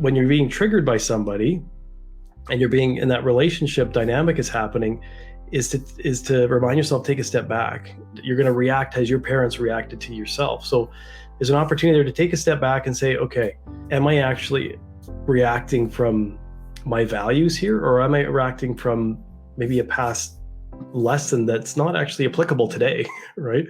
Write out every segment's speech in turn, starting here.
when you're being triggered by somebody and you're being in that relationship dynamic is happening, is to remind yourself, take a step back. You're going to react as your parents reacted to yourself. So there's an opportunity there to take a step back and say, okay, am I actually reacting from my values here, or am I reacting from maybe a past lesson that's not actually applicable today, right?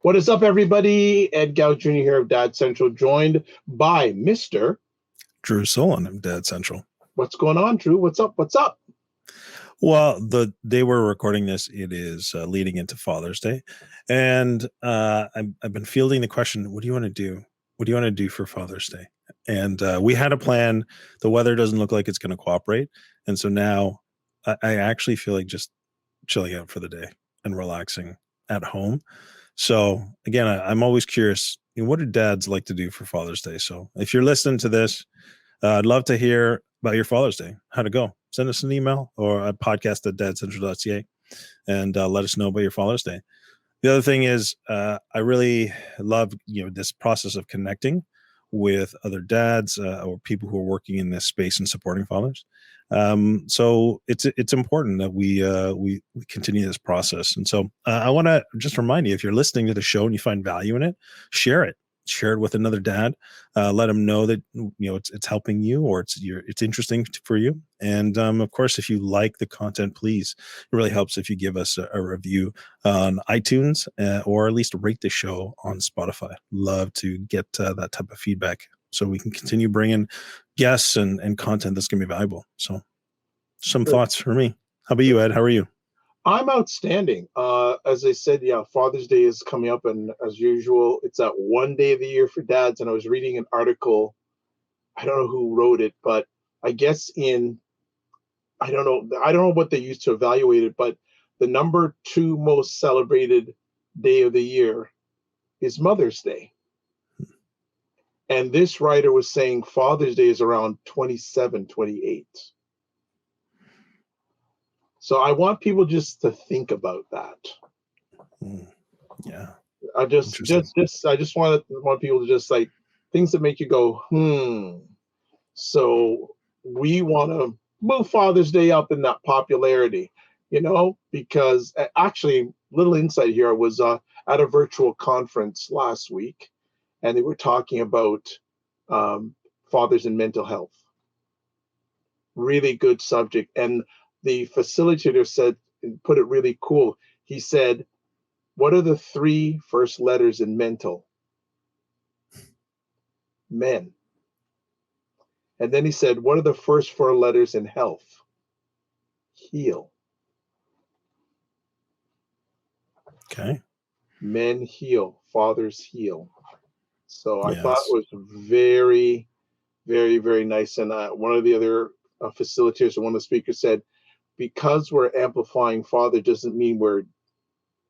What is up, everybody? Ed Gow Jr. here of Dad Central, joined by Mr. Drew Solon of Dad Central. What's going on, Drew? What's up? What's up? Well, the day we're recording this, it is leading into Father's Day. And I've been fielding the question, what do you want to do? What do you want to do for Father's Day? And we had a plan. The weather doesn't look like it's going to cooperate. And so now I actually feel like just chilling out for the day and relaxing at home. So again, I'm always curious, what do dads like to do for Father's Day? So if you're listening to this, I'd love to hear about your Father's Day. How'd it go? Send us an email or a podcast at dadcentral.ca and let us know about your Father's Day. The other thing is I really love this process of connecting with other dads or people who are working in this space and supporting fathers. So it's important that we continue this process. And so I want to just remind you, if you're listening to the show and you find value in it, share it with another dad. Let them know that it's helping you or it's interesting for you. And of course, if you like the content, please, it really helps if you give us a review on iTunes or at least rate the show on Spotify. Love to get that type of feedback so we can continue bringing guests and content that's going to be valuable. So some thoughts for me. How about you, Ed? How are you? I'm outstanding. As I said, Father's Day is coming up, and as usual, it's that one day of the year for dads. And I was reading an article, I don't know who wrote it, but I guess I don't know what they used to evaluate it, but the number 2 most celebrated day of the year is Mother's Day. And this writer was saying Father's Day is around 27, 28. So I want people just to think about that. Yeah. I just want people to just like things that make you go, So we want to move Father's Day up in that popularity, because actually, little insight here, I was at a virtual conference last week, and they were talking about fathers and mental health. Really good subject. And the facilitator said, put it really cool. He said, what are the 3 first letters in mental? Men. And then he said, what are the first 4 letters in health? Heal. Okay. Men heal, fathers heal. So I thought it was very, very, very nice. And one of the other facilitators, one of the speakers said, because we're amplifying father doesn't mean we're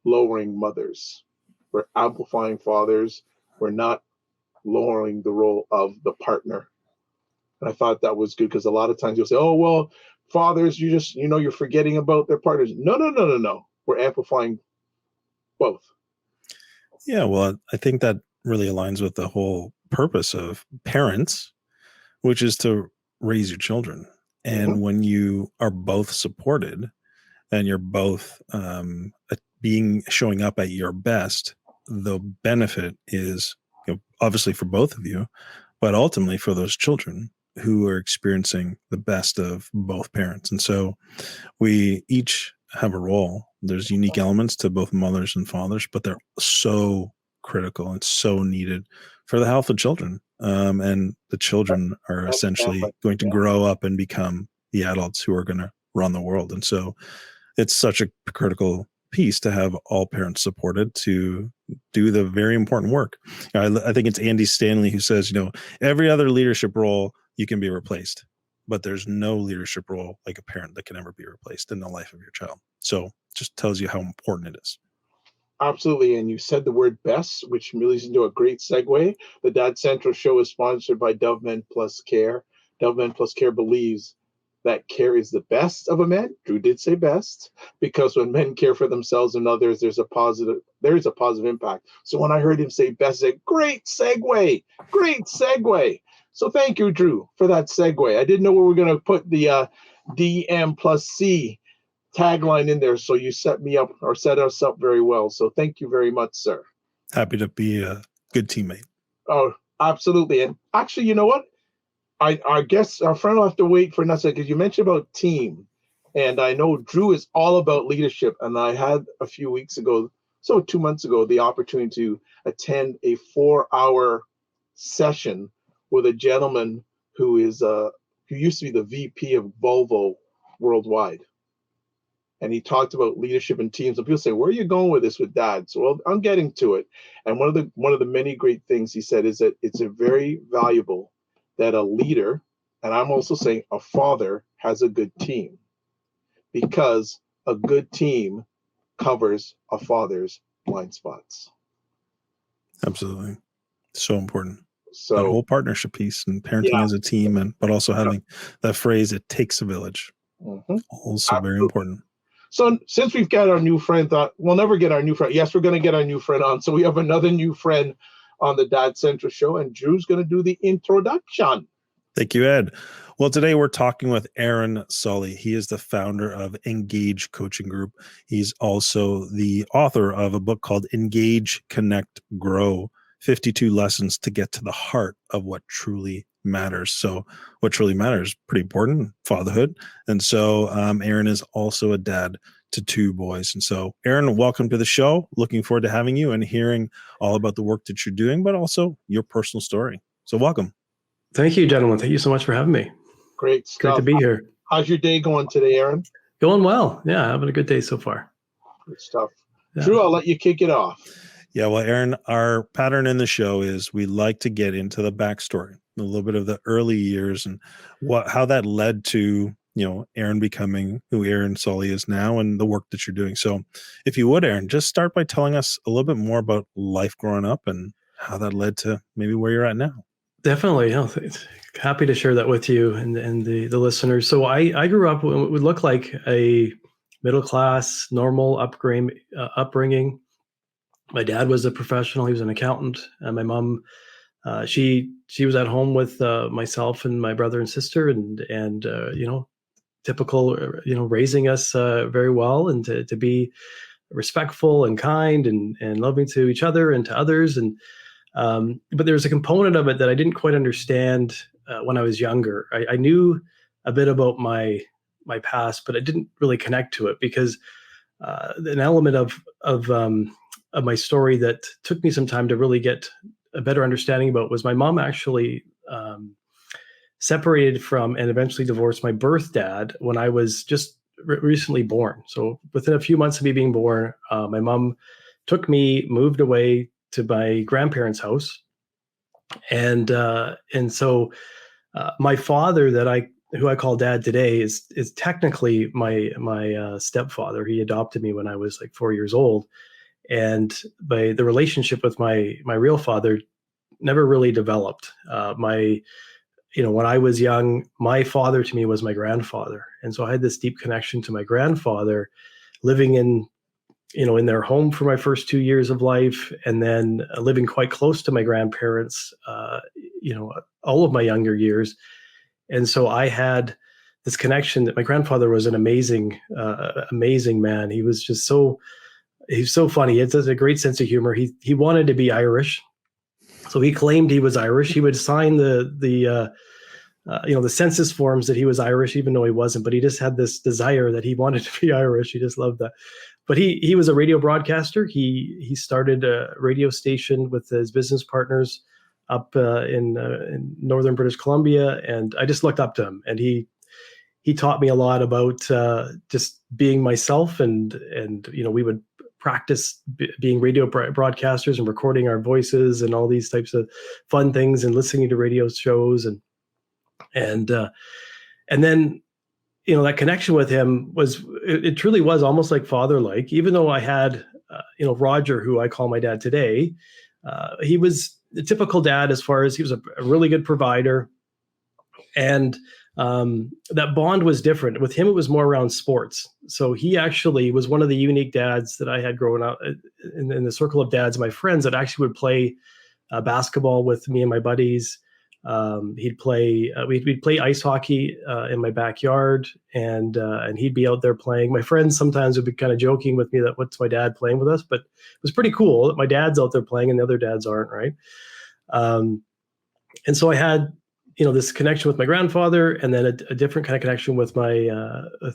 lowering mothers. We're amplifying fathers. We're not lowering the role of the partner. And I thought that was good because a lot of times you'll say, oh, well, fathers, you're forgetting about their partners. No. We're amplifying both. Yeah, well, I think that really aligns with the whole purpose of parents, which is to raise your children. And when you are both supported and you're both showing up at your best, the benefit is obviously for both of you, but ultimately for those children who are experiencing the best of both parents. And so we each have a role. There's unique elements to both mothers and fathers, but they're so critical and so needed for the health of children. And the children are essentially going to grow up and become the adults who are going to run the world. And so it's such a critical piece to have all parents supported to do the very important work. I think it's Andy Stanley who says, every other leadership role you can be replaced, but there's no leadership role like a parent that can ever be replaced in the life of your child. So just tells you how important it is. Absolutely. And you said the word best, which leads into a great segue. The Dad Central show is sponsored by Dove Men Plus Care. Dove Men Plus Care believes that care is the best of a man. Drew did say best, because when men care for themselves and others, there is a positive impact. So when I heard him say best, I said, great segue. So thank you, Drew, for that segue. I didn't know we were going to put the DM plus C tagline in there, so you set us up very well. So thank you very much, sir. Happy to be a good teammate. Oh, absolutely. And actually, you know what? I guess our friend will have to wait for another, because you mentioned about team, and I know Drew is all about leadership. And I had a few weeks ago, so 2 months ago, the opportunity to attend a 4-hour session with a gentleman who used to be the VP of Volvo worldwide. And he talked about leadership and teams. And people say, where are you going with this with Dad? So, well, I'm getting to it. And one of the many great things he said is that it's a very valuable that a leader, and I'm also saying a father, has a good team, because a good team covers a father's blind spots. Absolutely. So important. So that whole partnership piece and parenting as a team, but also having that phrase, it takes a village. Mm-hmm. Also very important. So since we've got our new friend, we'll never get our new friend. Yes, we're going to get our new friend on. So we have another new friend on the Dad Central show, and Drew's going to do the introduction. Thank you, Ed. Well, today we're talking with Aaron Sully. He is the founder of Engage Coaching Group. He's also the author of a book called Engage, Connect, Grow, 52 Lessons to Get to the Heart of What Truly Matters. So what truly matters, pretty important, fatherhood. And so Aaron is also a dad to 2 boys. And so Aaron, welcome to the show. Looking forward to having you and hearing all about the work that you're doing, but also your personal story. So welcome. Thank you, gentlemen. Thank you so much for having me. Great stuff. Great to be here. How's your day going today, Aaron? Going well. Yeah, having a good day so far. Good stuff. Yeah. Drew, I'll let you kick it off. Yeah, well, Aaron, our pattern in the show is we like to get into the backstory, a little bit of the early years and how that led to, Aaron becoming who Aaron Sully is now and the work that you're doing. So if you would, Aaron, just start by telling us a little bit more about life growing up and how that led to maybe where you're at now. Definitely. Happy to share that with you and the listeners. So I grew up what would look like a middle-class, normal upbringing. My dad was a professional. He was an accountant. And my mom, she was at home with myself and my brother and sister, and typical, raising us very well, and to be respectful and kind and loving to each other and to others. And but there was a component of it that I didn't quite understand when I was younger. I knew a bit about my past, but I didn't really connect to it, because an element of my story that took me some time to really get a better understanding about was my mom actually separated from and eventually divorced my birth dad when I was just recently born. So within a few months of me being born, my mom moved away to my grandparents' house, and so my father, who I call Dad today, is technically my stepfather. He adopted me when I was like 4 years old, and the relationship with my real father never really developed. When I was young, my father to me was my grandfather, and so I had this deep connection to my grandfather, living in their home for my first 2 years of life, and then living quite close to my grandparents, all of my younger years. And so I had this connection that my grandfather was an amazing man. He was just he's so funny. He has a great sense of humor. He wanted to be Irish, so he claimed he was Irish. He would sign the census forms that he was Irish, even though he wasn't. But he just had this desire that he wanted to be Irish. He just loved that. But he was a radio broadcaster. He started a radio station with his business partners up in northern British Columbia, and I just looked up to him. And he taught me a lot about just being myself, and we would practice being radio broadcasters and recording our voices and all these types of fun things, and listening to radio shows, and then that connection with him it truly was almost like father-like, even though I had Roger, who I call my dad today, he was the typical dad as far as he was a really good provider. And that bond was different. With him, it was more around sports. So he actually was one of the unique dads that I had growing up in the circle of dads, my friends, that actually would play basketball with me and my buddies. We'd play ice hockey in my backyard, and he'd be out there playing. My friends sometimes would be kind of joking with me that what's my dad playing with us, but it was pretty cool that my dad's out there playing and the other dads aren't, right? And so I had this connection with my grandfather, and then a different kind of connection with my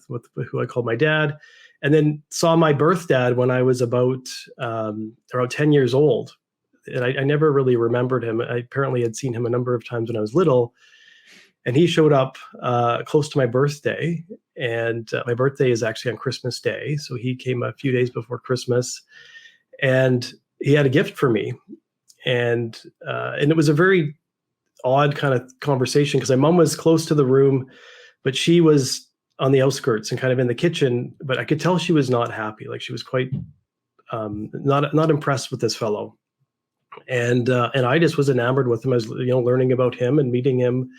with who I called my dad, and then saw my birth dad when I was about around 10 years old. And I never really remembered him. I apparently had seen him a number of times when I was little, and he showed up close to my birthday. And my birthday is actually on Christmas Day, so he came a few days before Christmas, and he had a gift for me, and it was a very odd kind of conversation because my mom was close to the room, but she was on the outskirts and kind of in the kitchen. But I could tell she was not happy. Like she was quite not impressed with this fellow. And I just was enamored with him. I was learning about him and meeting him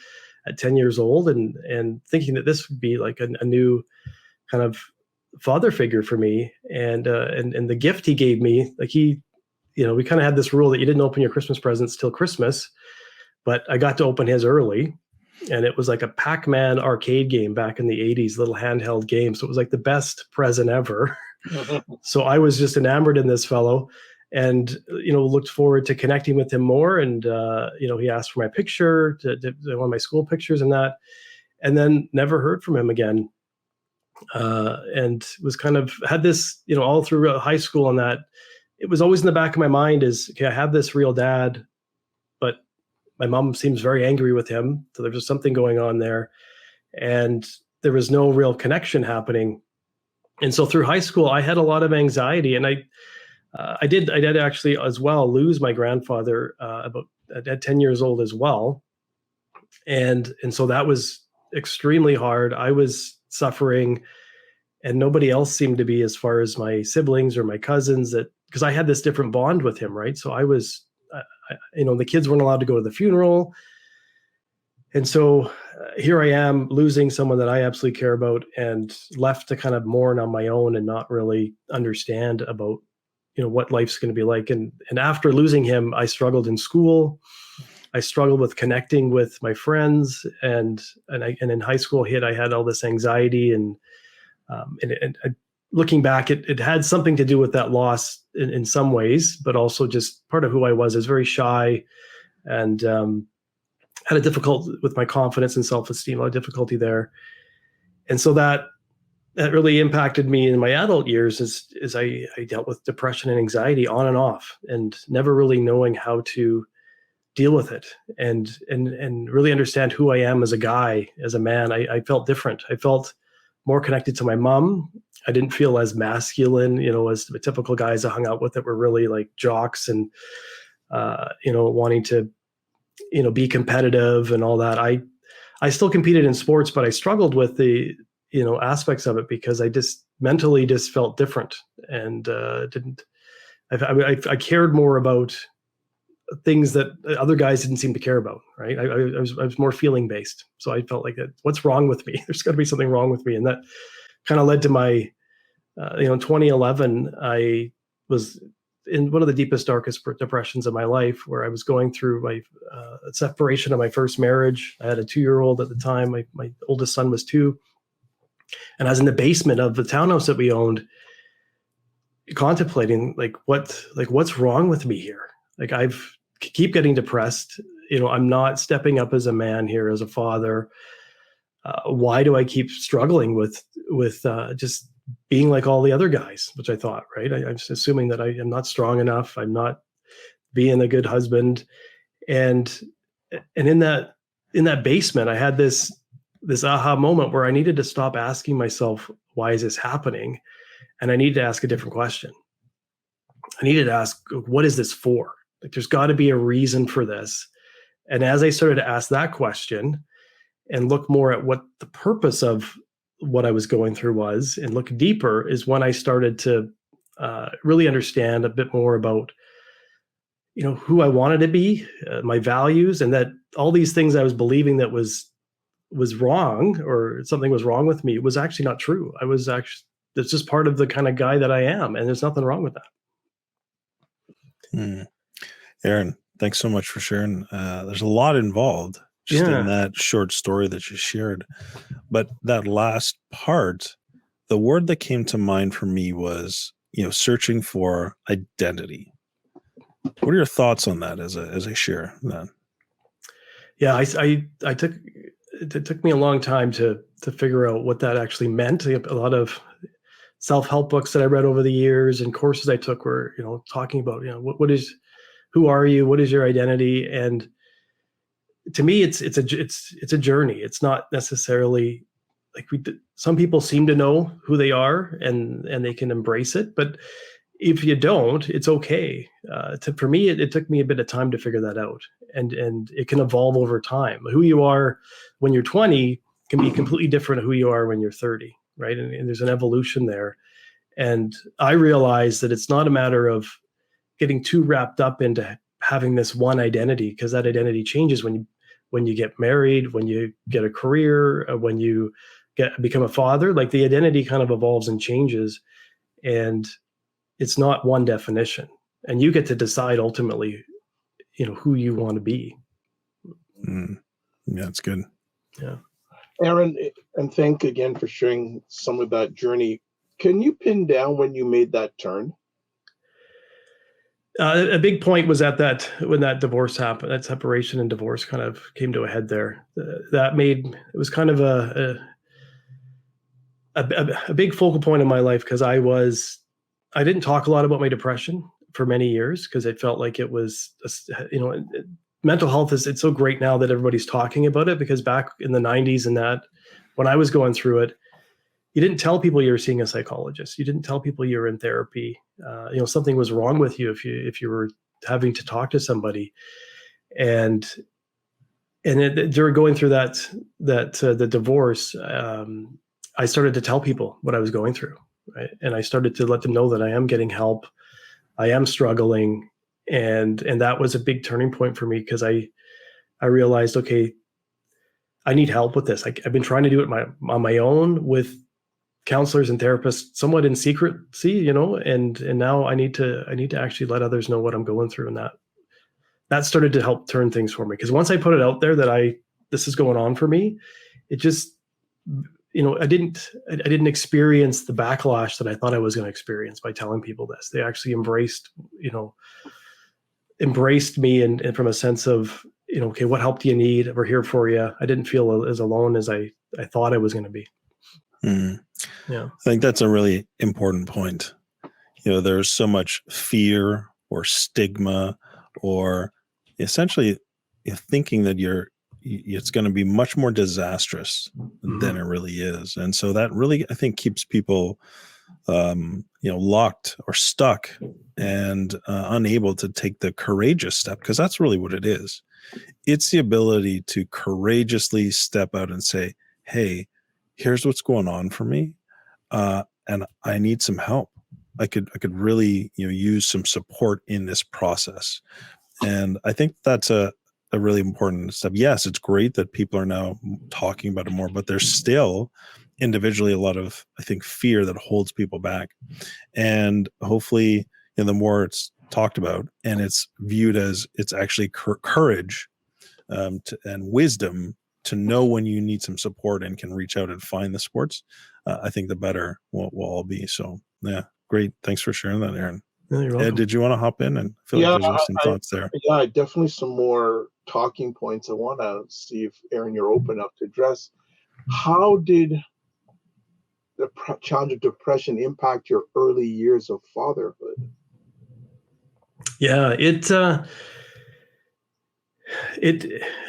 at 10 years old, and thinking that this would be like a new kind of father figure for me. And the gift he gave me, like we kind of had this rule that you didn't open your Christmas presents till Christmas. But I got to open his early, and it was like a Pac-Man arcade game back in the 80s, little handheld game. So it was like the best present ever. So I was just enamored in this fellow, and looked forward to connecting with him more. And he asked for my picture, to one of my school pictures and that, and then never heard from him again. And was kind of had this all through high school, and that it was always in the back of my mind is, okay, I have this real dad, but my mom seems very angry with him. So there's just something going on there. And there was no real connection happening. And so through high school, I had a lot of anxiety. And I did actually as well lose my grandfather at 10 years old as well. And so that was extremely hard. I was suffering, and nobody else seemed to be, as far as my siblings or my cousins, because I had this different bond with him, right? So I was, the kids weren't allowed to go to the funeral. And so here I am losing someone that I absolutely care about, and left to kind of mourn on my own and not really understand about, what life's going to be like. And after losing him, I struggled in school. I struggled with connecting with my friends, and in high school I had all this anxiety, and looking back, it had something to do with that loss in some ways, but also just part of who I was. I was very shy, and had a difficult with my confidence and self-esteem, a lot of difficulty there. And so that really impacted me in my adult years as I dealt with depression and anxiety on and off, and never really knowing how to deal with it and really understand who I am as a guy, as a man. I felt different. I felt more connected to my mom. I didn't feel as masculine, as the typical guys I hung out with that were really like jocks and, wanting to, be competitive and all that. I still competed in sports, but I struggled with the, aspects of it, because I just mentally just felt different, and I cared more about things that other guys didn't seem to care about. Right. I was more feeling based. So I felt like that. What's wrong with me? There's got to be something wrong with me. And that kind of led to my, in 2011, I was in one of the deepest, darkest depressions of my life, where I was going through my separation of my first marriage. I had a 2-year-old at the time. My oldest son was 2. And I was in the basement of the townhouse that we owned, contemplating what's wrong with me here? Like keep getting depressed. I'm not stepping up as a man here, as a father. Why do I keep struggling with just being like all the other guys, which I thought, right? I'm just assuming that I am not strong enough. I'm not being a good husband. And in that basement, I had this aha moment where I needed to stop asking myself, why is this happening? And I needed to ask a different question. I needed to ask, what is this for? Like, there's got to be a reason for this. And as I started to ask that question and look more at what the purpose of what I was going through was, and look deeper, is when I started to really understand a bit more about, who I wanted to be, my values, and that all these things I was believing that was wrong, or something was wrong with me, was actually not true. It's just part of the kind of guy that I am, and there's nothing wrong with that. Aaron, thanks so much for sharing. There's a lot involved just Yeah. in that short story that you shared. But that last part, the word that came to mind for me was, searching for identity. What are your thoughts on that as I share that? Yeah, it took me a long time to figure out what that actually meant. A lot of self-help books that I read over the years and courses I took were, talking about, who are you? What is your identity? And to me, it's a journey. It's not necessarily like some people seem to know who they are, and they can embrace it. But if you don't, it's okay. For me, it took me a bit of time to figure that out, and it can evolve over time. Who you are when you're 20 can be completely different who you are when you're 30, right? And there's an evolution there. And I realized that it's not a matter of getting too wrapped up into having this one identity, because that identity changes when you get married, when you get a career, when you become a father. Like, the identity kind of evolves and changes, and it's not one definition. And you get to decide ultimately, who you want to be. Yeah, that's good. Yeah. Aaron, and thank again for sharing some of that journey. Can you pin down when you made that turn? A big point was when that divorce happened, that separation and divorce kind of came to a head there. It was kind of a big focal point in my life, because I didn't talk a lot about my depression for many years, because it felt like it was, mental health it's so great now that everybody's talking about it, because back in the 90s and that, when I was going through it, you didn't tell people you were seeing a psychologist. You didn't tell people you were in therapy. Something was wrong with you if you were having to talk to somebody. And during going through the divorce, I started to tell people what I was going through, right? And I started to let them know that I am getting help, I am struggling, and that was a big turning point for me, because I realized, okay, I need help with this. I've been trying to do it on my own with counselors and therapists, somewhat in secrecy, and now I need to actually let others know what I'm going through, and that started to help turn things for me. Because once I put it out there that this is going on for me, it just, I didn't experience the backlash that I thought I was going to experience by telling people this. They actually embraced me, and from a sense of, okay, what help do you need? We're here for you. I didn't feel as alone as I thought I was going to be. Yeah. I think that's a really important point. There's so much fear or stigma, or essentially thinking that it's going to be much more disastrous than it really is. And so that really, I think, keeps people, locked or stuck and unable to take the courageous step, because that's really what it is. It's the ability to courageously step out and say, hey, here's what's going on for me. And I need some help. I could really, use some support in this process. And I think that's a really important step. Yes, it's great that people are now talking about it more, but there's still individually a lot of, I think, fear that holds people back. And hopefully, the more it's talked about and it's viewed as it's actually courage and wisdom to know when you need some support and can reach out and find the supports, I think the better we'll all be. So yeah, great. Thanks for sharing that, Aaron. Yeah, you're welcome. Ed, did you want to hop in? And I feel like there's some thoughts there. Yeah, definitely some more talking points I want to see if, Aaron, you're open enough to address. How did the challenge of depression impact your early years of fatherhood? Yeah,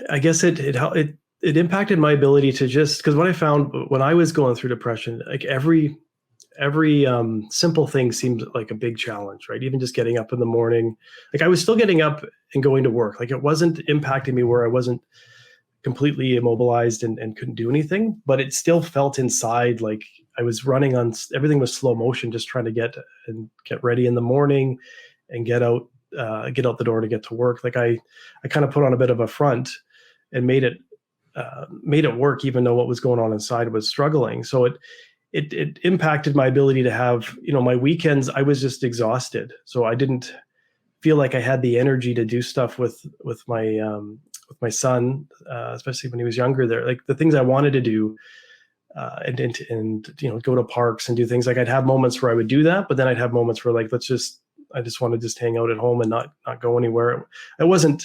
I guess it impacted my ability to just, because what I found when I was going through depression, like every simple thing seemed like a big challenge, right? Even just getting up in the morning, like I was still getting up and going to work. Like it wasn't impacting me where I wasn't completely immobilized and couldn't do anything, but it still felt inside like I was running on, everything was slow motion, just trying to get ready in the morning and get out the door to get to work. Like I kind of put on a bit of a front and made it work, even though what was going on inside was struggling. So it impacted my ability to have, my weekends. I was just exhausted. So I didn't feel like I had the energy to do stuff with my son, especially when he was younger. There, like the things I wanted to do, and go to parks and do things. Like I'd have moments where I would do that, but then I'd have moments where like I just want to just hang out at home and not go anywhere. I wasn't,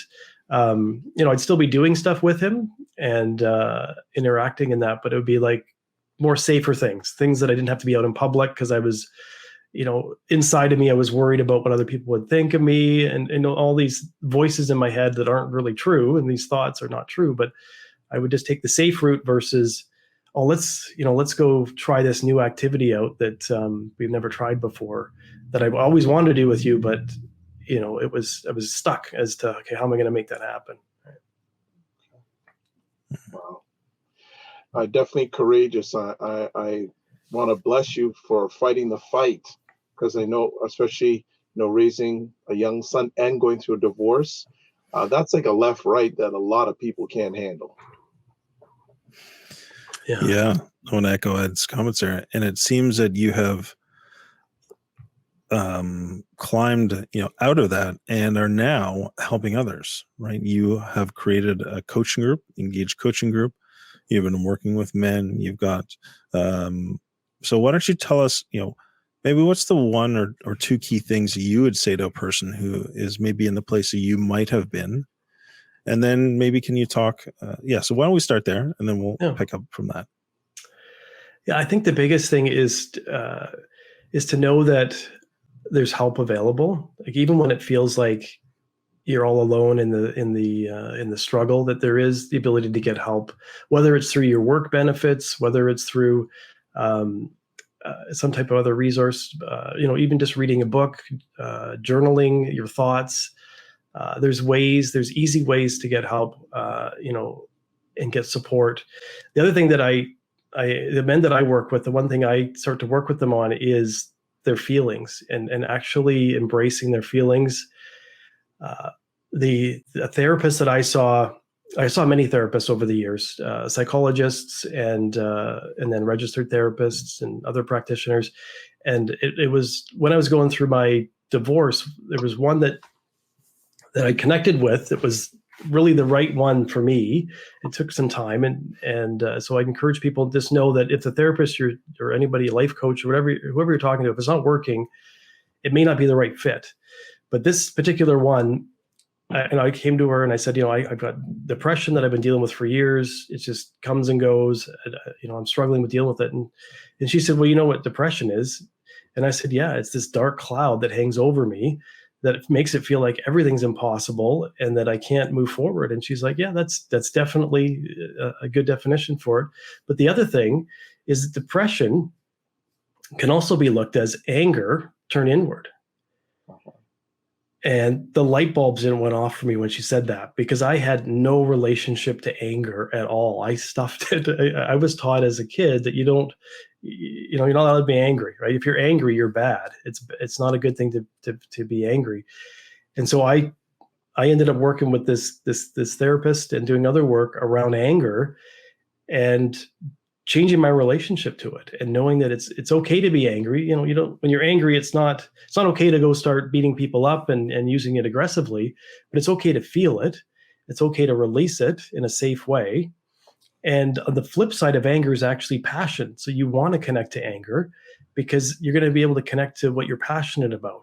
I'd still be doing stuff with him and interacting in that, but it would be like more safer things that I didn't have to be out in public, because I was, inside of me, I was worried about what other people would think of me, and all these voices in my head that aren't really true, and these thoughts are not true. But I would just take the safe route versus, oh, let's go try this new activity out that we've never tried before, that I've always wanted to do with you, but I was stuck as to, okay, how am I going to make that happen? Wow. Definitely courageous. I want to bless you for fighting the fight, because I know, especially, raising a young son and going through a divorce, that's like a left right that a lot of people can't handle. Yeah. I want to echo Ed's comments there. And it seems that you have climbed, out of that and are now helping others, right? You have created a coaching group, engaged coaching group. You've been working with men. You've got, so why don't you tell us, maybe what's the one or two key things you would say to a person who is maybe in the place that you might have been? And then maybe can you talk? So why don't we start there, and then we'll pick up from that. Yeah, I think the biggest thing is to know that there's help available. Like even when it feels like you're all alone in the struggle, that there is the ability to get help, whether it's through your work benefits, whether it's through some type of other resource, even just reading a book, journaling your thoughts. There's easy ways to get help, and get support. The other thing that the men that I work with, the one thing I start to work with them on is their feelings and actually embracing their feelings. The therapist that I saw many therapists over the years, psychologists and then registered therapists and other practitioners. And it was when I was going through my divorce, there was one that I connected with that was really the right one for me. It took some time, and so I encourage people to just know that if the therapist or anybody, a life coach, or whoever you're talking to, if it's not working, it may not be the right fit. But this particular one, and I came to her and I said, I've got depression that I've been dealing with for years. It just comes and goes. I'm struggling with dealing with it. And she said, well, you know what depression is? And I said, yeah, it's this dark cloud that hangs over me that makes it feel like everything's impossible and that I can't move forward. And she's like, yeah, that's definitely a good definition for it. But the other thing is that depression can also be looked as anger turned inward. And the light bulbs didn't went off for me when she said that, because I had no relationship to anger at all. I stuffed it. I was taught as a kid that you're not allowed to be angry, right? If you're angry, you're bad. It's not a good thing to be angry. And so I ended up working with this therapist and doing other work around anger and changing my relationship to it, and knowing that it's okay to be angry. When you're angry, it's not okay to go start beating people up and using it aggressively, but it's okay to feel it. It's okay to release it in a safe way. And on the flip side of anger is actually passion. So you want to connect to anger because you're going to be able to connect to what you're passionate about.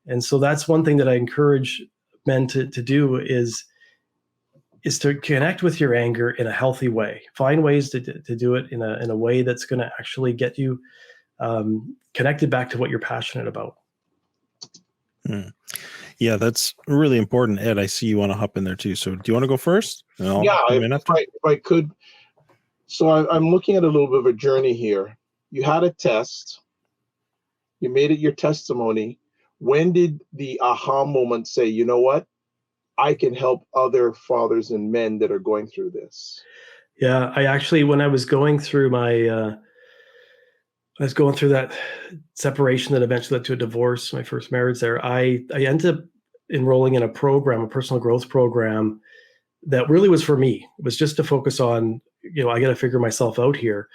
And so that's one thing that I encourage men to do is to connect with your anger in a healthy way. Find ways to do it in a way that's going to actually get you connected back to what you're passionate about. Yeah, that's really important. Ed, I see you want to hop in there too. So do you want to go first? If I could. So I'm looking at a little bit of a journey here. You had a test. You made it your testimony. When did the aha moment say, you know what? I can help other fathers and men that are going through this? Yeah, I actually, when I was going through my I was going through that separation that eventually led to a divorce, my first marriage there, I ended up enrolling in a program, a personal growth program that really was for me. It was just to focus on, I got to figure myself out here.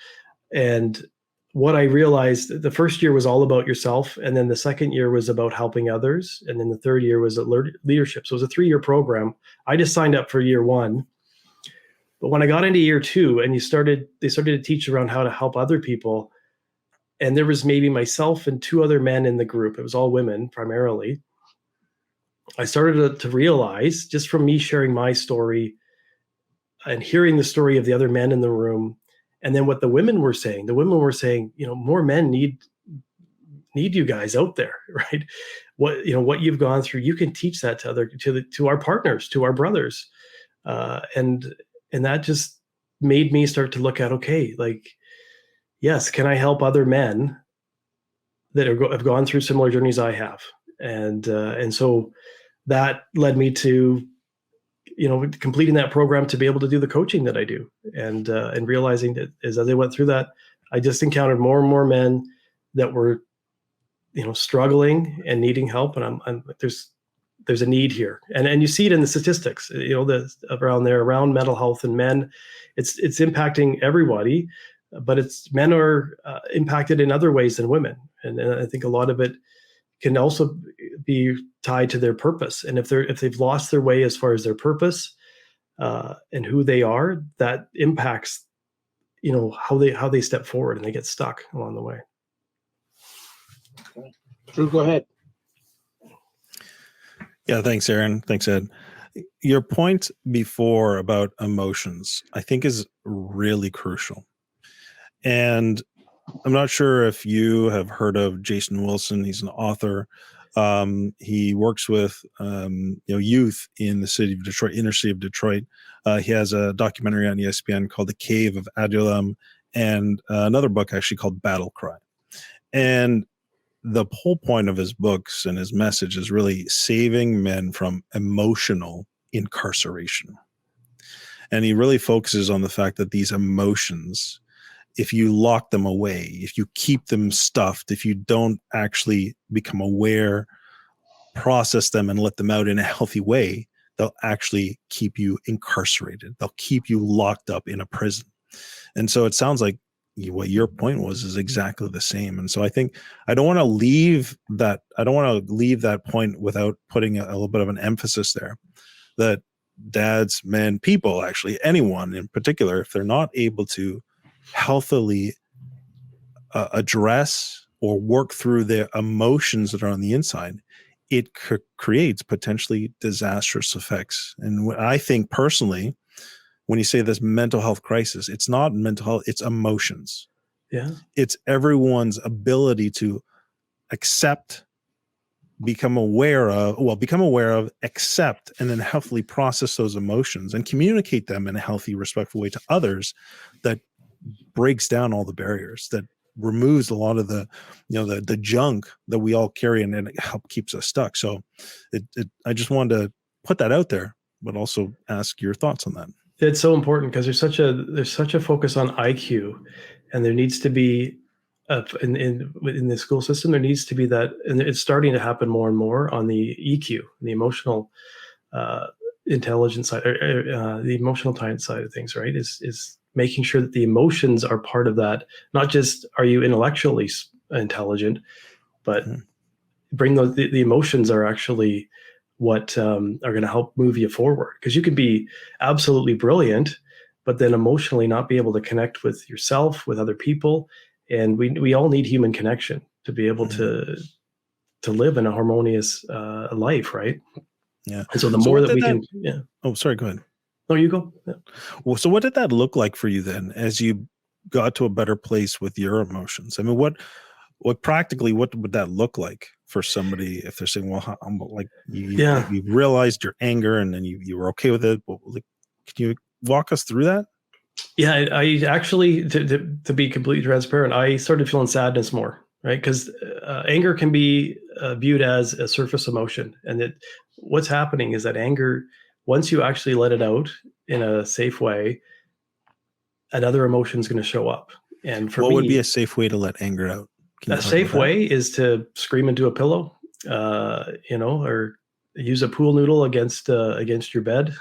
And what I realized, the first year was all about yourself. And then the second year was about helping others. And then the third year was leadership. So it was a 3-year program. I just signed up for year 1. But when I got into year 2 and they started to teach around how to help other people, and there was maybe myself and 2 other men in the group. It was all women primarily. I started to realize, just from me sharing my story and hearing the story of the other men in the room, and then what the women were saying, more men need you guys out there, right? What you've gone through, you can teach that to our partners, to our brothers, and that just made me start to look at, okay, like, yes, can I help other men that have gone through similar journeys I have? And so that led me to, completing that program to be able to do the coaching that I do, and realizing that as I went through that, I just encountered more and more men that were, struggling and needing help, and I'm there's a need here, and you see it in the statistics, around mental health and men. It's impacting everybody, but men are impacted in other ways than women, and I think a lot of it can also be tied to their purpose. And if they've lost their way as far as their purpose and who they are, that impacts, how they step forward, and they get stuck along the way. Drew, go ahead. Yeah, thanks, Aaron. Thanks, Ed. Your point before about emotions, I think, is really crucial. And I'm not sure if you have heard of Jason Wilson. He's an author. He works with youth in the city of Detroit, inner city of Detroit. He has a documentary on ESPN called The Cave of Adullam, and another book actually called Battle Cry. And the whole point of his books and his message is really saving men from emotional incarceration. And he really focuses on the fact that these emotions, if you lock them away, if you keep them stuffed, if you don't actually become aware, process them, and let them out in a healthy way, they'll actually keep you incarcerated. They'll keep you locked up in a prison. And so it sounds like what your point was is exactly the same. And so I think I don't want to leave that point without putting a little bit of an emphasis there, that dads, men, people, actually anyone in particular, if they're not able to healthily address or work through their emotions that are on the inside, it creates potentially disastrous effects. And I think personally, when you say this mental health crisis, it's not mental health, it's emotions. Yeah. It's everyone's ability to accept, become aware of, accept, and then healthily process those emotions and communicate them in a healthy, respectful way to others that breaks down all the barriers, that removes a lot of the junk that we all carry, and it keeps us stuck. So I just wanted to put that out there, but also ask your thoughts on that. It's so important because there's such a focus on IQ, and there needs to be in the school system, there needs to be that, and it's starting to happen more and more on the EQ, the emotional intelligence side, the emotional side of things, right? Is making sure that the emotions are part of that. Not just are you intellectually intelligent, but bring the emotions are actually what are going to help move you forward. Because you can be absolutely brilliant, but then emotionally not be able to connect with yourself, with other people. And we all need human connection to be able to live in a harmonious life, right? Yeah. And so the more that we can, yeah. Oh, sorry, go ahead. No, you go. Yeah. Well, so what did that look like for you then, as you got to a better place with your emotions? I mean, what practically, what would that look like for somebody if they're saying, well, like you realized your anger and then you were okay with it? But like, can you walk us through that? Yeah, I actually, to be completely transparent, I started feeling sadness more, right? Because anger can be viewed as a surface emotion. And what's happening is that anger, once you actually let it out in a safe way, another emotion is going to show up. And for What me, would be a safe way to let anger out? Can you a talk safe about that? way is to scream into a pillow, or use a pool noodle against your bed,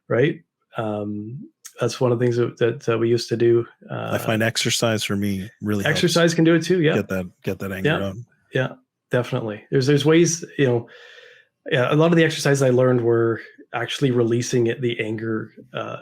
right? That's one of the things that we used to do. I find exercise for me really helps Exercise can do it too. Yeah, get that anger yeah, out. yeah, definitely. There's ways, yeah. A lot of the exercises I learned were actually releasing the anger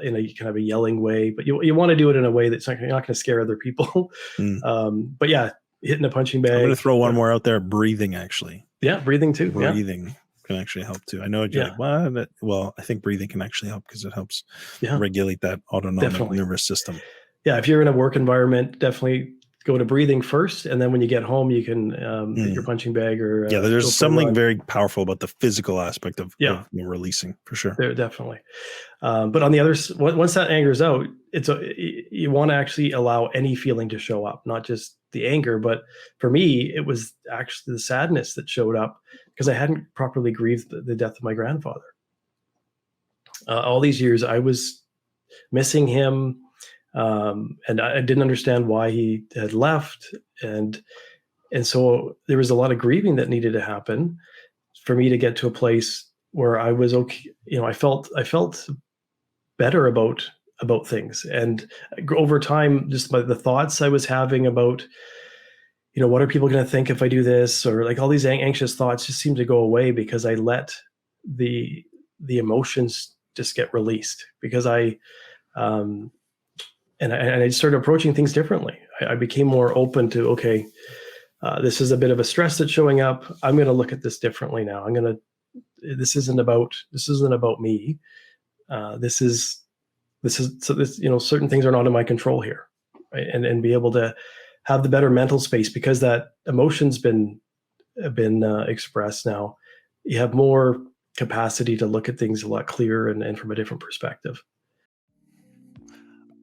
in a kind of a yelling way, but you want to do it in a way that's not, you're not going to scare other people. Mm. But yeah, hitting a punching I'm going bag. to throw one more out there. Breathing, actually. Yeah, breathing too. Yeah, Breathing can actually help too. I know you're Yeah. like, what? Well, I think breathing can actually help because it helps yeah, regulate that autonomic Definitely. nervous system. yeah. If you're in a work environment, definitely go to breathing first, and then when you get home, you can hit your punching bag or Yeah, go there's for a something run. very powerful about the physical aspect of, Yeah. releasing, for sure. There definitely. But on the other, once that anger's out, you want to actually allow any feeling to show up, not just the anger. But for me, it was actually the sadness that showed up because I hadn't properly grieved the death of my grandfather. All these years, I was missing him, and I didn't understand why he had left, and so there was a lot of grieving that needed to happen for me to get to a place where I was okay. I felt better about things, and over time, just by the thoughts I was having about, what are people going to think if I do this, or like all these anxious thoughts just seemed to go away because I let the emotions just get released, because um, I started approaching things differently. I became more open to, okay, this is a bit of a stress that's showing up. I'm going to look at this differently now. This isn't about me. This is so this, certain things are not in my control here, right? And be able to have the better mental space, because that emotion's been expressed now. You have more capacity to look at things a lot clearer and from a different perspective.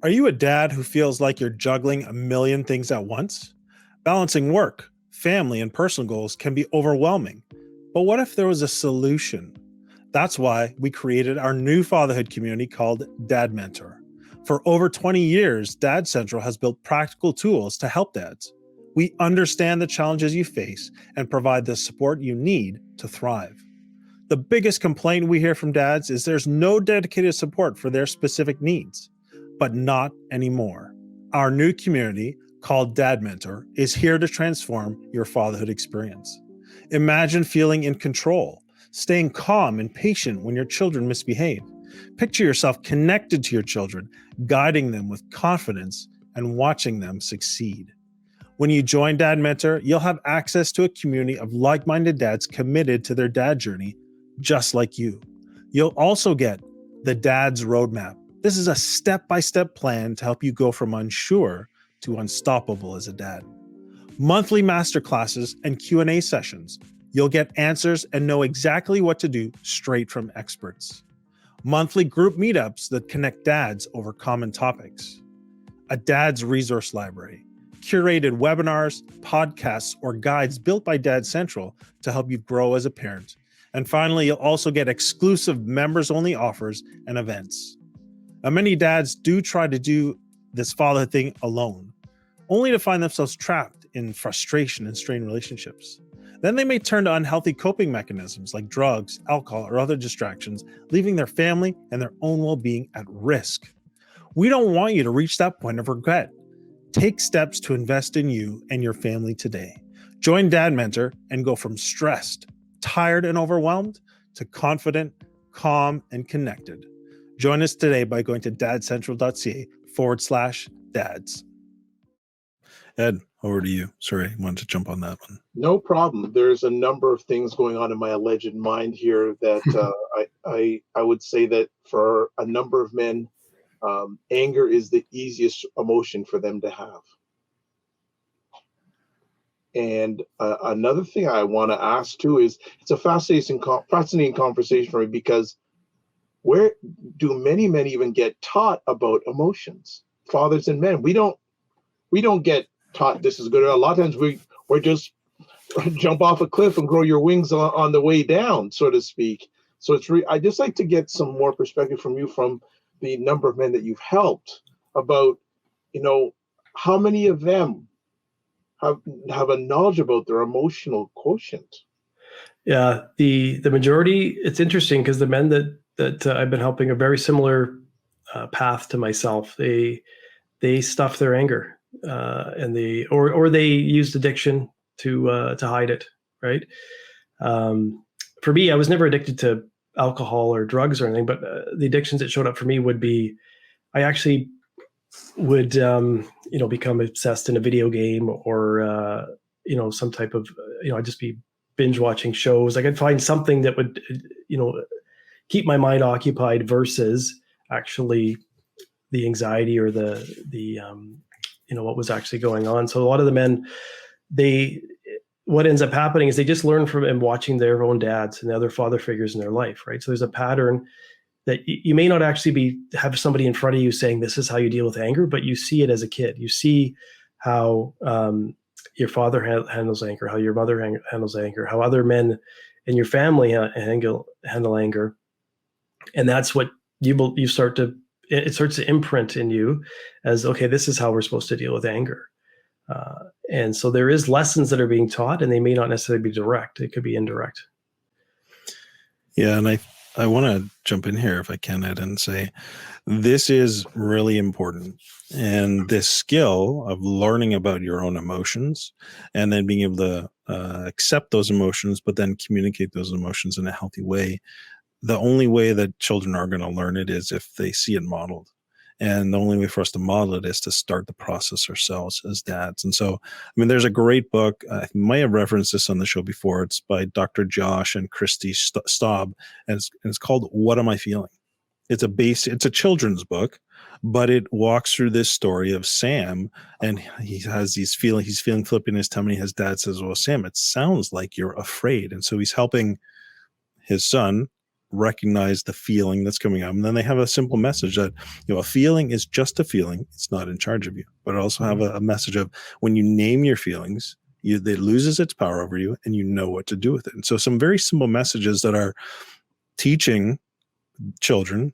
Are you a dad who feels like you're juggling a million things at once? Balancing work, family, and personal goals can be overwhelming. But what if there was a solution? That's why we created our new fatherhood community called Dad Mentor. For over 20 years, Dad Central has built practical tools to help dads. We understand the challenges you face and provide the support you need to thrive. The biggest complaint we hear from dads is there's no dedicated support for their specific needs. But not anymore. Our new community, called Dad Mentor, is here to transform your fatherhood experience. Imagine feeling in control, staying calm and patient when your children misbehave. Picture yourself connected to your children, guiding them with confidence and watching them succeed. When you join Dad Mentor, you'll have access to a community of like-minded dads committed to their dad journey, just like you. You'll also get the Dad's Roadmap. This is a step-by-step plan to help you go from unsure to unstoppable as a dad. Monthly masterclasses and Q&A sessions. You'll get answers and know exactly what to do straight from experts. Monthly group meetups that connect dads over common topics. A dad's resource library. Curated webinars, podcasts, or guides built by Dad Central to help you grow as a parent. And finally, you'll also get exclusive members-only offers and events. Now, many dads do try to do this fatherhood thing alone, only to find themselves trapped in frustration and strained relationships. Then they may turn to unhealthy coping mechanisms like drugs, alcohol, or other distractions, leaving their family and their own well-being at risk. We don't want you to reach that point of regret. Take steps to invest in you and your family today. Join Dad Mentor and go from stressed, tired, and overwhelmed to confident, calm, and connected. Join us today by going to dadcentral.ca/dads. Ed, over to you. Sorry, I wanted to jump on that one. No problem. There's a number of things going on in my alleged mind here that I would say that for a number of men, anger is the easiest emotion for them to have. And another thing I want to ask too is, it's a fascinating conversation for me, because where do many men even get taught about emotions? Fathers and men, we don't get taught this is good. A lot of times we're just jump off a cliff and grow your wings on the way down, so to speak. So I just like to get some more perspective from you, from the number of men that you've helped, about how many of them have a knowledge about their emotional quotient? Yeah, the majority. It's interesting because the men that I've been helping are very similar path to myself. They stuff their anger, and or they used addiction to hide it. Right. For me, I was never addicted to alcohol or drugs or anything, but the addictions that showed up for me would be I actually would become obsessed in a video game or some type of I'd just be binge watching shows. Like I'd find something that would keep my mind occupied versus actually the anxiety or the what was actually going on. So a lot of the men, what ends up happening is they just learn from and watching their own dads and the other father figures in their life, right? So there's a pattern that you may not actually have somebody in front of you saying this is how you deal with anger, but you see it as a kid. You see how your father handles anger, how your mother handles anger, how other men in your family handle anger, and that's what you start to. It starts to imprint in you as, okay, this is how we're supposed to deal with anger. And so there is lessons that are being taught, and they may not necessarily be direct. It could be indirect. Yeah, and I want to jump in here if I can, Ed, and say this is really important. And this skill of learning about your own emotions and then being able to accept those emotions, but then communicate those emotions in a healthy way. The only way that children are going to learn it is if they see it modeled. And the only way for us to model it is to start the process ourselves as dads. And so, I mean, there's a great book. I might have referenced this on the show before. It's by Dr. Josh and Christy Staub, and it's called "What Am I Feeling?" It's a children's book, but it walks through this story of Sam, and he has he's feeling flippy in his tummy. His dad says, "Well, Sam, it sounds like you're afraid," and so he's helping his son recognize the feeling that's coming up. And then they have a simple message that, a feeling is just a feeling. It's not in charge of you. But also have a message of when you name your feelings, it loses its power over you and you know what to do with it. And so some very simple messages that are teaching children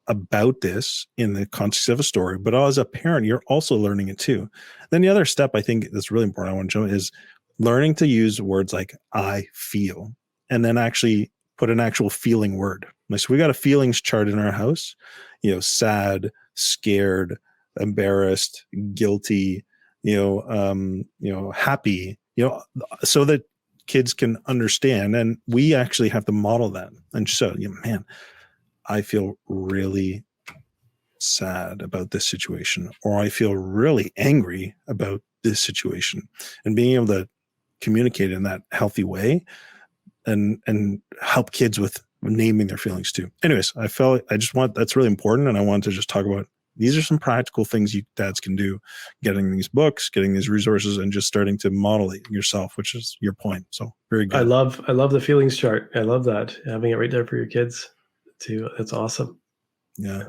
about this in the context of a story, but as a parent, you're also learning it too. Then the other step I think that's really important, I want to show, is learning to use words like I feel, and then actually put an actual feeling word. So we got a feelings chart in our house, sad, scared, embarrassed, guilty, happy, so that kids can understand. And we actually have to model that. And so, man, I feel really sad about this situation, or I feel really angry about this situation, and being able to communicate in that healthy way and help kids with naming their feelings too. Anyways, that's really important. And I wanted to just talk about, these are some practical things you dads can do, getting these books, getting these resources, and just starting to model it yourself, which is your point. So very good. I love the feelings chart. I love that. Having it right there for your kids too. That's awesome. Yeah.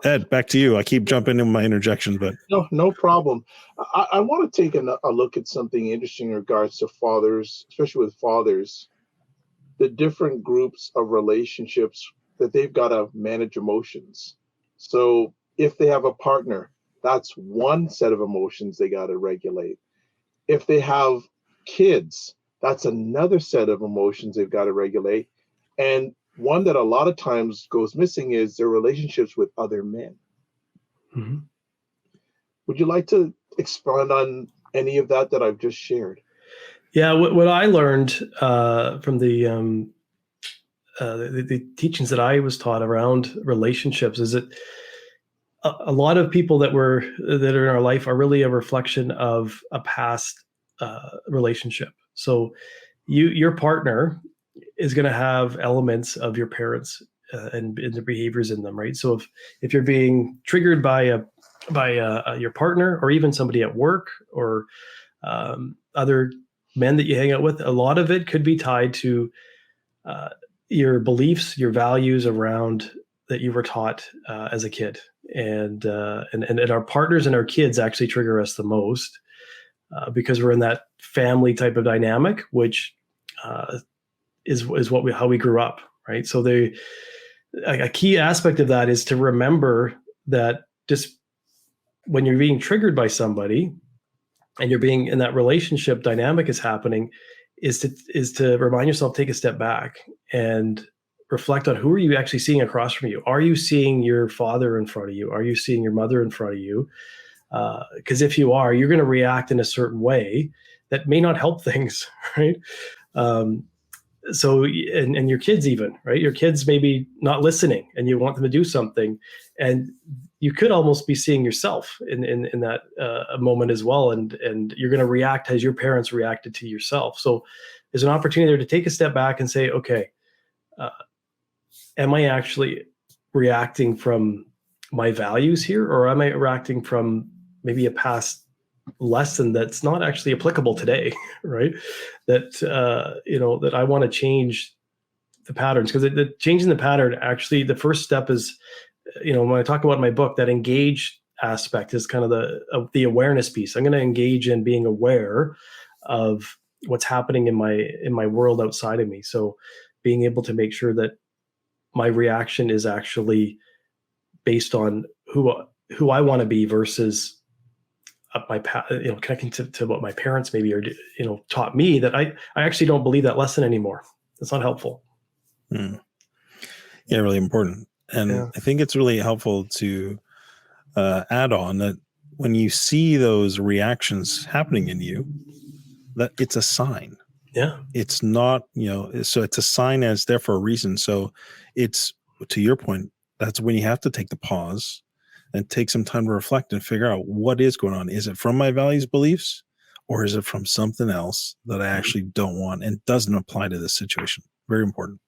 Ed, back to you. I keep jumping in my interjections, but no problem. I want to take a look at something interesting in regards to fathers, especially with fathers, the different groups of relationships that they've got to manage emotions. So if they have a partner, that's one set of emotions they got to regulate. If they have kids, that's another set of emotions they've got to regulate. And one that a lot of times goes missing is their relationships with other men. Mm-hmm. Would you like to expand on any of that I've just shared? Yeah, what I learned from the teachings that I was taught around relationships is that a lot of people that are in our life are really a reflection of a past relationship. So your partner is going to have elements of your parents and the behaviors in them, right? So if you're being triggered by your partner, or even somebody at work, or other men that you hang out with, a lot of it could be tied to your beliefs, your values around that you were taught as a kid, and our partners and our kids actually trigger us the most because we're in that family type of dynamic, which is how we grew up, right? So a key aspect of that is to remember that just when you're being triggered by somebody and you're being in that relationship dynamic is happening, is to remind yourself, take a step back and reflect on who are you actually seeing across from you. Are you seeing your father in front of you? Are you seeing your mother in front of you? Because if you are, you're going to react in a certain way that may not help things, right? Um, so and your kids even, right? Your kids maybe not listening and you want them to do something, and you could almost be seeing yourself in that moment as well, and you're going to react as your parents reacted to yourself. So there's an opportunity there to take a step back and say, okay, uh, am I actually reacting from my values here, or am I reacting from maybe a past lesson that's not actually applicable today, right? That that I want to change the patterns, because the changing the pattern, actually the first step is, when I talk about my book, that engage aspect is kind of the awareness piece. I'm going to engage in being aware of what's happening in my world outside of me. So being able to make sure that my reaction is actually based on who I want to be versus connecting to what my parents maybe are taught me, that I actually don't believe that lesson anymore. That's not helpful. Yeah, really important. And Yeah. I think it's really helpful to add on that when you see those reactions happening in you, that it's a sign. Yeah. It's not, so it's a sign, and it's there for a reason. So it's, to your point, that's when you have to take the pause and take some time to reflect and figure out what is going on. Is it from my values, beliefs, or is it from something else that I actually don't want and doesn't apply to this situation? Very important.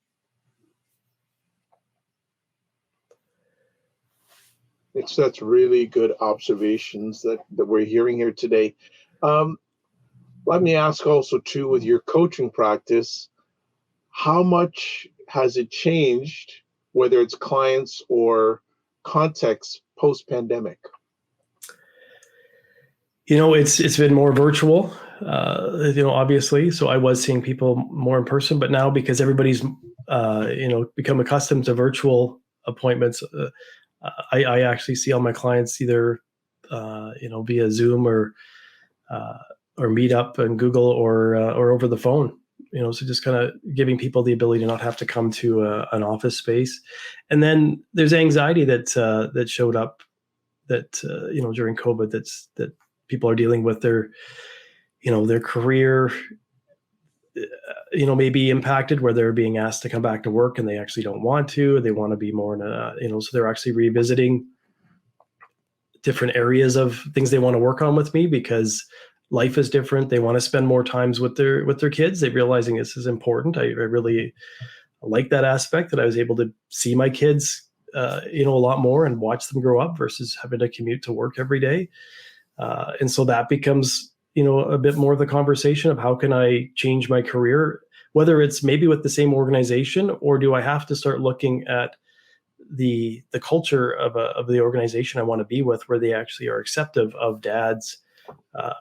That's really good observations that we're hearing here today. Let me ask also too, with your coaching practice, how much has it changed, whether it's clients or context, post-pandemic? It's been more virtual, obviously. So I was seeing people more in person, but now because everybody's, become accustomed to virtual appointments, I actually see all my clients either, via Zoom or Meetup and Google or over the phone. So just kind of giving people the ability to not have to come to an office space. And then there's anxiety that showed up that during COVID that people are dealing with. Their career may be impacted, where they're being asked to come back to work and they actually don't want to. They want to be more in so they're actually revisiting different areas of things they want to work on with me, because life is different. They want to spend more times with their kids. They're realizing this is important. I really like that aspect, that I was able to see my kids a lot more and watch them grow up versus having to commute to work every day. And so that becomes, a bit more of the conversation of how can I change my career, whether it's maybe with the same organization, or do I have to start looking at the culture of the organization I want to be with, where they actually are accepting of dads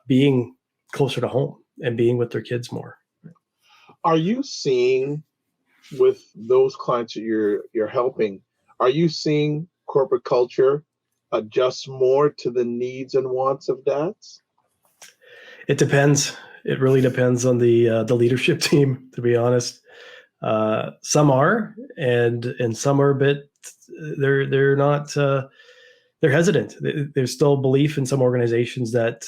being closer to home and being with their kids more. Are you seeing, with those clients that you're helping, are you seeing corporate culture adjust more to the needs and wants of dads? It depends. It really depends on the leadership team, to be honest. Some are, and some are a bit. They're not. They're hesitant. There's still belief in some organizations that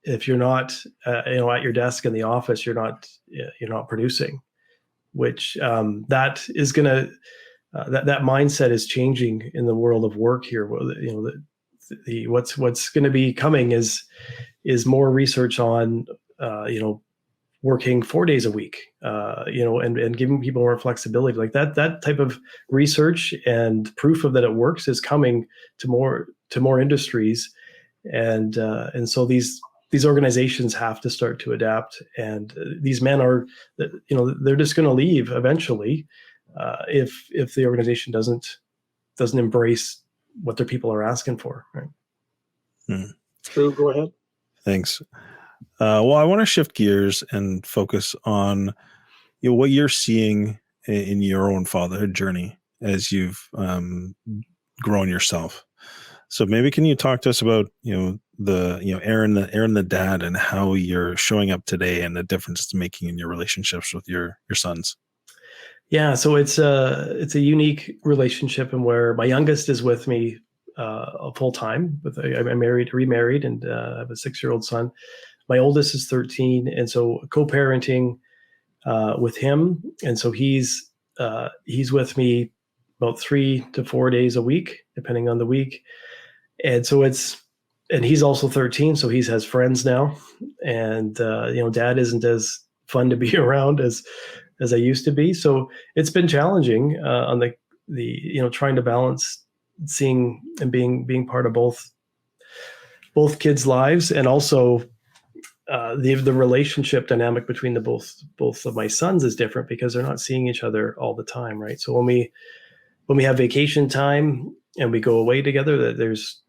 if you're not, at your desk in the office, you're not producing. Which that is going to that mindset is changing in the world of work here. What's going to be coming is more research on working 4 days a week, and giving people more flexibility. Like that type of research and proof of that it works is coming to more industries, and so these organizations have to start to adapt. And these men are, they're just going to leave eventually if the organization doesn't embrace what their people are asking for. Right? True. Go ahead. Thanks. Well, I want to shift gears and focus on what you're seeing in your own fatherhood journey as you've grown yourself. So maybe can you talk to us about, Aaron, the dad, and how you're showing up today and the difference it's making in your relationships with your sons? Yeah, so it's a unique relationship, and where my youngest is with me full time. I'm remarried, and I have a 6-year-old son. My oldest is 13, and so co-parenting with him, and so he's with me about 3 to 4 days a week, depending on the week, and so and he's also 13, so he has friends now, and Dad isn't as fun to be around as I used to be, so it's been challenging on the trying to balance seeing and being part of both kids' lives, and also the relationship dynamic between the both of my sons is different because they're not seeing each other all the time, right? So when we have vacation time and we go away together, that there's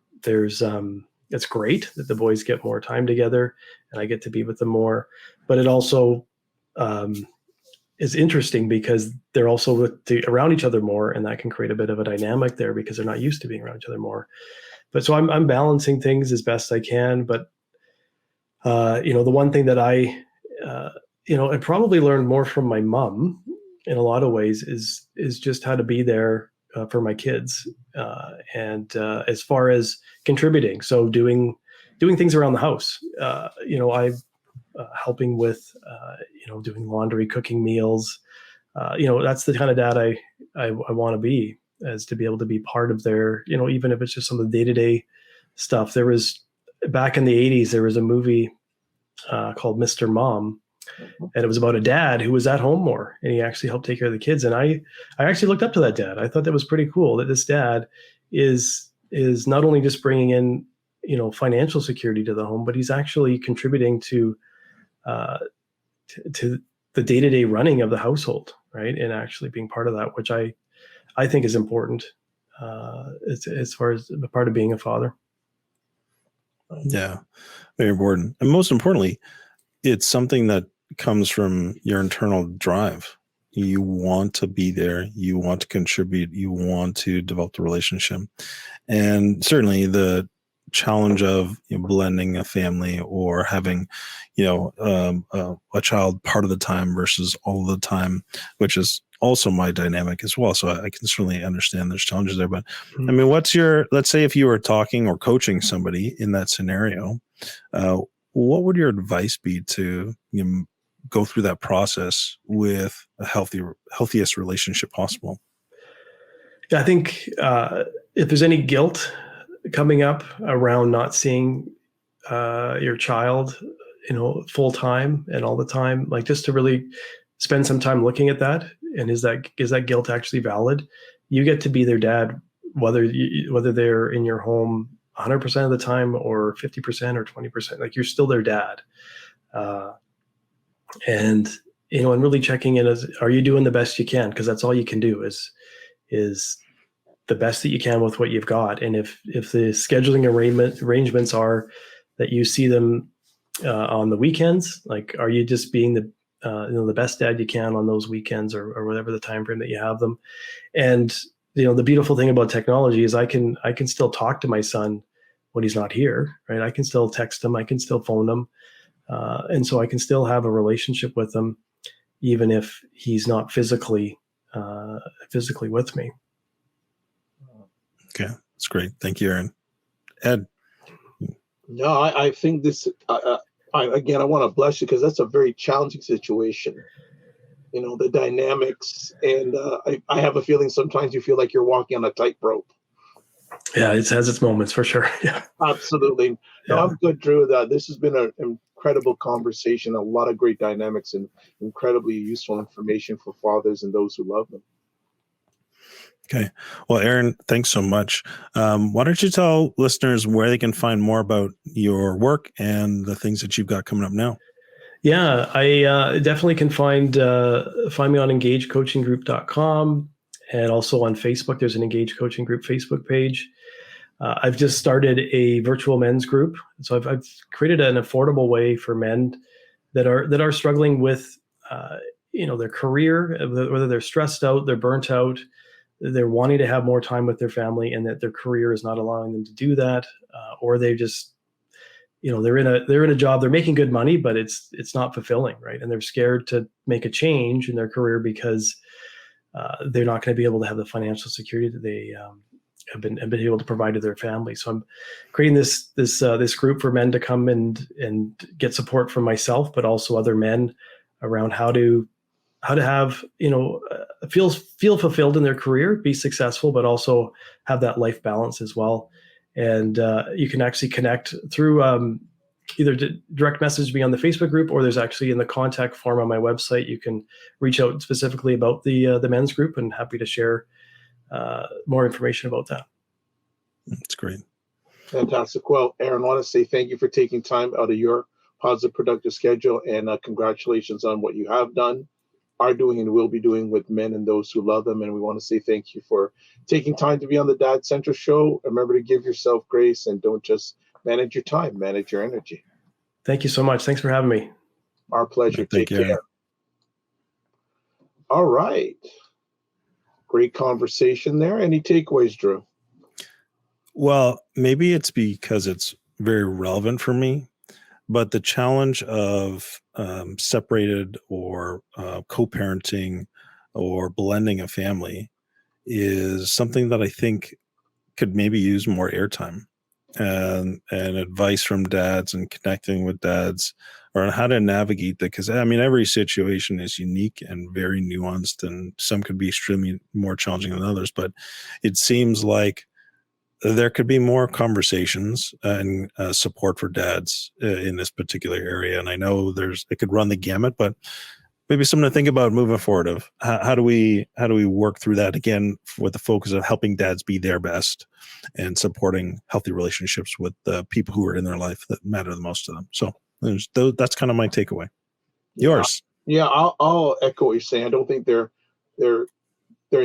it's great that the boys get more time together and I get to be with them more, but it also is interesting because they're also around each other more, and that can create a bit of a dynamic there because they're not used to being around each other more. But so I'm balancing things as best I can, but the one thing that I probably learned more from my mom in a lot of ways is just how to be there for my kids, and as far as contributing, so doing things around the house. I helping with doing laundry, cooking meals. That's the kind of dad I want to be, as to be able to be part of their, even if it's just some of the day-to-day stuff. There was, back in the 80s, there was a movie called Mr. Mom, and it was about a dad who was at home more, and he actually helped take care of the kids. And I actually looked up to that dad. I thought that was pretty cool, that this dad is not only just bringing in financial security to the home, but he's actually contributing to the day-to-day running of the household, right? And actually being part of that, which I think is important as far as the part of being a father. Yeah, very important. And most importantly, it's something that comes from your internal drive. You want to be there, you want to contribute, you want to develop the relationship. And certainly the challenge of blending a family or having a child part of the time versus all the time, which is also my dynamic as well, so I can certainly understand there's challenges there. But I mean, let's say if you were talking or coaching somebody in that scenario, what would your advice be to go through that process with a healthiest relationship possible? I think if there's any guilt coming up around not seeing your child, full time and all the time, like, just to really spend some time looking at that, and is that guilt actually valid? You get to be their dad, whether they're in your home 100% of the time or 50% or 20%. Like, you're still their dad, and really checking in as, are you doing the best you can? Because that's all you can do is the best that you can with what you've got. And if the scheduling arrangements are that you see them on the weekends, like, are you just being the best dad you can on those weekends, or whatever the time frame that you have them? And the beautiful thing about technology is I can still talk to my son when he's not here, right? I can still text him, I can still phone him, and so I can still have a relationship with him even if he's not physically with me. Okay, that's great. Thank you, Aaron. Ed? No, I think this, again, I want to bless you, because that's a very challenging situation. The dynamics, and I have a feeling sometimes you feel like you're walking on a tightrope. Yeah, it has its moments for sure. Yeah, absolutely. No, yeah. I'm good, Drew. This has been an incredible conversation, a lot of great dynamics, and incredibly useful information for fathers and those who love them. Okay. Well, Aaron, thanks so much. Why don't you tell listeners where they can find more about your work and the things that you've got coming up now? Yeah, I definitely can find me on engagecoachinggroup.com, and also on Facebook. There's an Engage Coaching Group Facebook page. I've just started a virtual men's group, so I've created an affordable way for men that are struggling with their career, whether they're stressed out, they're burnt out, they're wanting to have more time with their family, and that their career is not allowing them to do that, or they just, they're in a job, they're making good money, but it's not fulfilling, right? And they're scared to make a change in their career because they're not going to be able to have the financial security that they have been able to provide to their family. So I'm creating this group for men to come and get support from myself, but also other men around how to have, feel fulfilled in their career, be successful, but also have that life balance as well. And you can actually connect through either direct message me on the Facebook group, or there's actually in the contact form on my website, you can reach out specifically about the men's group, and happy to share more information about that. That's great. Fantastic. Well, Aaron, I want to say thank you for taking time out of your positive, productive schedule, and congratulations on what you have done, are doing, and will be doing with men and those who love them. And we want to say thank you for taking time to be on the Dad Central Show. Remember to give yourself grace, and don't just manage your time, manage your energy. Thank you so much. Thanks for having me. Our pleasure. Thank Take you, care. Aaron. All right. Great conversation there. Any takeaways, Drew? Well, maybe it's because it's very relevant for me, but the challenge of separated or co-parenting or blending a family is something that I think could maybe use more airtime and advice from dads and connecting with dads or how to navigate that. Because I mean, every situation is unique and very nuanced, and some could be extremely more challenging than others. But it seems like there could be more conversations and support for dads in this particular area. And I know it could run the gamut, but maybe something to think about moving forward of how do we work through that again with the focus of helping dads be their best and supporting healthy relationships with the people who are in their life that matter the most to them. So that's kind of my takeaway. Yours. Yeah, I'll echo what you're saying. I don't think there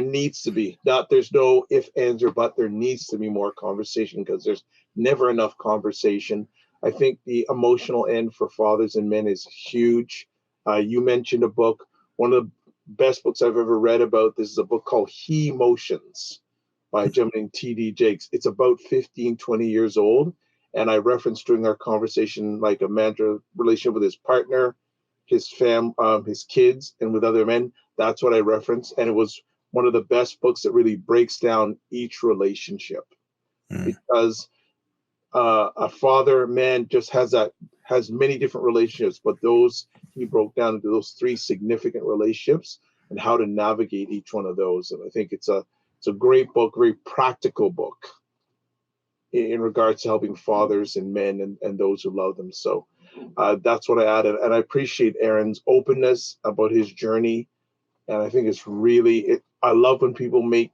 needs to be, not there's no if, ands, or but, there needs to be more conversation, because there's never enough conversation. I think the emotional end for fathers and men is huge. You mentioned a book. One of the best books I've ever read about this is a book called He Emotions by a gentleman named T.D. Jakes. It's about 15, 20 years old. And I referenced during our conversation, like a mantra relationship with his partner, his kids, and with other men. That's what I referenced. And it was one of the best books that really breaks down each relationship, because a father man just has many different relationships, but those he broke down into those 3 significant relationships and how to navigate each one of those. And I think it's a great book, very practical book in regards to helping fathers and men and those who love them. So that's what I added. And I appreciate Aaron's openness about his journey. And I think it's really, I love when people make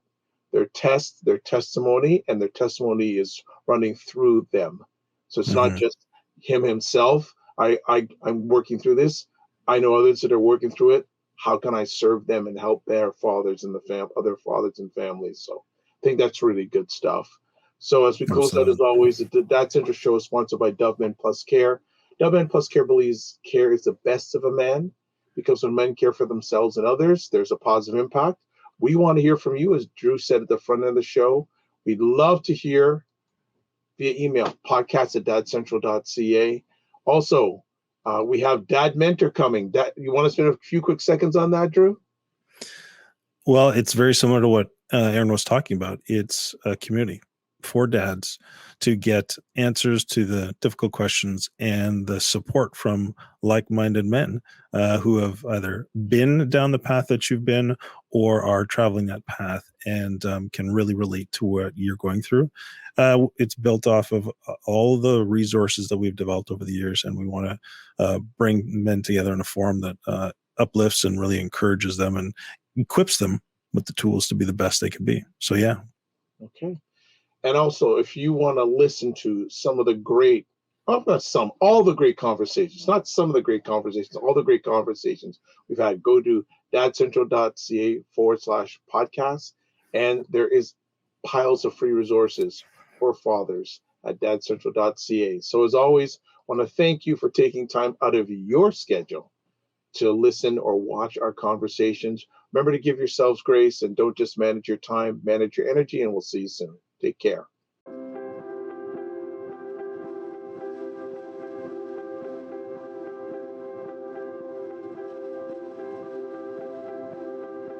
their testimony, and their testimony is running through them. So it's not just himself. I'm working through this. I know others that are working through it. How can I serve them and help their fathers and other fathers and families? So I think that's really good stuff. So as we close out, as always, the Dad Center Show is sponsored by Dove Men Plus Care. Dove Men Plus Care believes care is the best of a man, because when men care for themselves and others, there's a positive impact. We want to hear from you, as Drew said at the front of the show. We'd love to hear via email, podcast@dadcentral.ca. Also, we have Dad Mentor coming. You want to spend a few quick seconds on that, Drew? Well, it's very similar to what Aaron was talking about. It's a community for dads to get answers to the difficult questions and the support from like-minded men who have either been down the path that you've been or are traveling that path and can really relate to what you're going through. It's built off of all the resources that we've developed over the years, and we want to bring men together in a forum that uplifts and really encourages them and equips them with the tools to be the best they can be. So, yeah. Okay. And also, if you want to listen to some of the great, all the great conversations, not some of the great conversations, all the great conversations we've had, go to dadcentral.ca/podcast. And there is piles of free resources for fathers at dadcentral.ca. So as always, I want to thank you for taking time out of your schedule to listen or watch our conversations. Remember to give yourselves grace and don't just manage your time, manage your energy, and we'll see you soon. Take care.